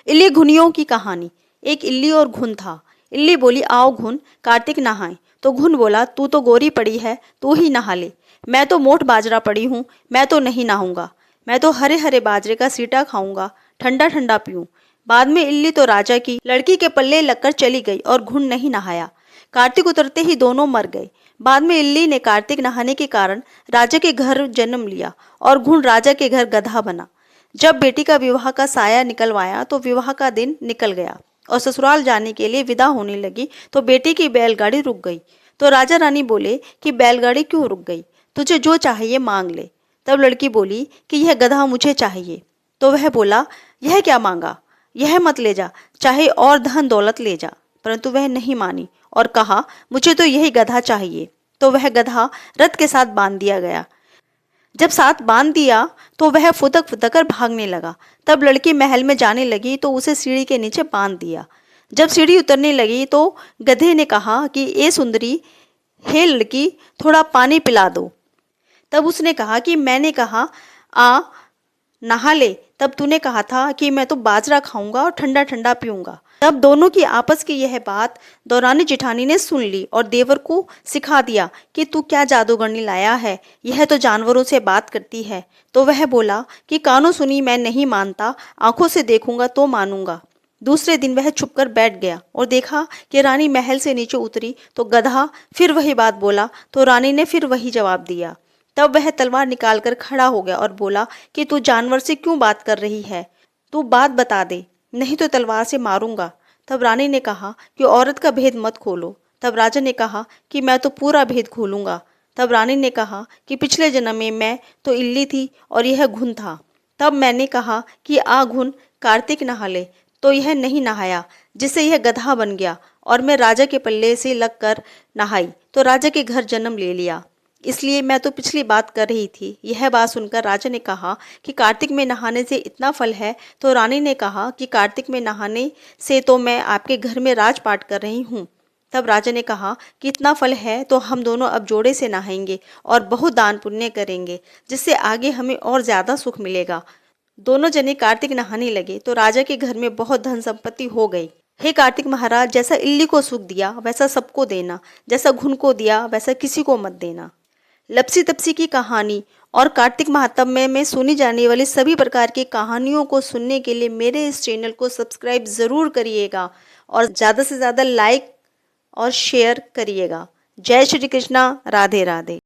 इल्ली घुनियों की कहानी। एक इल्ली और घुन था। इल्ली बोली, आओ घुन, कार्तिक नहाएं। तो घुन बोला, तू तो गोरी पड़ी है, तू ही नहा ले। मैं तो मोट बाजरा पड़ी हूँ, मैं तो नहीं नहाऊंगा। मैं तो हरे हरे बाजरे का सीटा खाऊंगा, ठंडा ठंडा पीऊं। बाद में इल्ली तो राजा की लड़की के पल्ले लगकर चली गई और घुन नहीं नहाया। कार्तिक उतरते ही दोनों मर गए। बाद में इल्ली ने कार्तिक नहाने के कारण राजा के घर जन्म लिया और घुन राजा के घर गधा बना। जब बेटी का विवाह का साया निकलवाया तो विवाह का दिन निकल गया और ससुराल जाने के लिए विदा होने लगी तो बेटी की बैलगाड़ी रुक गई। तो राजा रानी बोले कि बैलगाड़ी क्यों रुक गई, तुझे जो चाहिए मांग ले। तब लड़की बोली कि यह गधा मुझे चाहिए। तो वह बोला, यह क्या मांगा, यह मत ले जा, चाहे और धन दौलत ले जा। परंतु वह नहीं मानी और कहा, मुझे तो यही गधा चाहिए। तो वह गधा रथ के साथ बांध दिया गया। जब साथ बांध दिया तो वह फुदक फुदक कर भागने लगा। तब लड़की महल में जाने लगी तो उसे सीढ़ी के नीचे बांध दिया। जब सीढ़ी उतरने लगी तो गधे ने कहा कि ए सुंदरी, हे लड़की, थोड़ा पानी पिला दो। तब उसने कहा कि मैंने कहा आ नहा ले, तब तूने कहा था कि मैं तो बाजरा खाऊंगा और ठंडा ठंडा पीऊंगा। तब दोनों की आपस की यह बात दौरानी जिठानी ने सुन ली और देवर को सिखा दिया कि तू क्या जादूगरनी लाया है, यह तो जानवरों से बात करती है। तो वह बोला कि कानों सुनी मैं नहीं मानता, आंखों से देखूंगा तो मानूंगा। दूसरे दिन वह छुपकर बैठ गया और देखा कि रानी महल से नीचे उतरी तो गधा फिर वही बात बोला तो रानी ने फिर वही जवाब दिया। तब वह तलवार निकालकर खड़ा हो गया और बोला कि तू जानवर से क्यों बात कर रही है, तू बात बता दे, नहीं तो तलवार से मारूंगा। तब रानी ने कहा कि औरत का भेद मत खोलो। तब राजा ने कहा कि मैं तो पूरा भेद खोलूंगा। तब रानी ने कहा कि पिछले जन्म में मैं तो इल्ली थी और यह घुन था। तब मैंने कहा कि आ घुन, कार्तिक नहा ले, तो यह नहीं नहाया, जिससे यह गधा बन गया और मैं राजा के पल्ले से लगकर नहाई तो राजा के घर जन्म ले लिया। इसलिए मैं तो पिछली बात कर रही थी। यह बात सुनकर राजा ने कहा कि कार्तिक में नहाने से इतना फल है। तो रानी ने कहा कि कार्तिक में नहाने से तो मैं आपके घर में राजपाट कर रही हूँ। तब राजा ने कहा कि इतना फल है तो हम दोनों अब जोड़े से नहाएंगे और बहुत दान पुण्य करेंगे, जिससे आगे हमें और ज्यादा सुख मिलेगा। दोनों जने कार्तिक नहाने लगे तो राजा के घर में बहुत धन संपत्ति हो गई। हे कार्तिक महाराज, जैसा इल्ली को सुख दिया वैसा सबको देना, जैसा घुन को दिया वैसा किसी को मत देना। लपसी तपसी की कहानी और कार्तिक महात्म्य में सुनी जाने वाली सभी प्रकार की कहानियों को सुनने के लिए मेरे इस चैनल को सब्सक्राइब ज़रूर करिएगा और ज़्यादा से ज़्यादा लाइक और शेयर करिएगा। जय श्री कृष्णा, राधे राधे।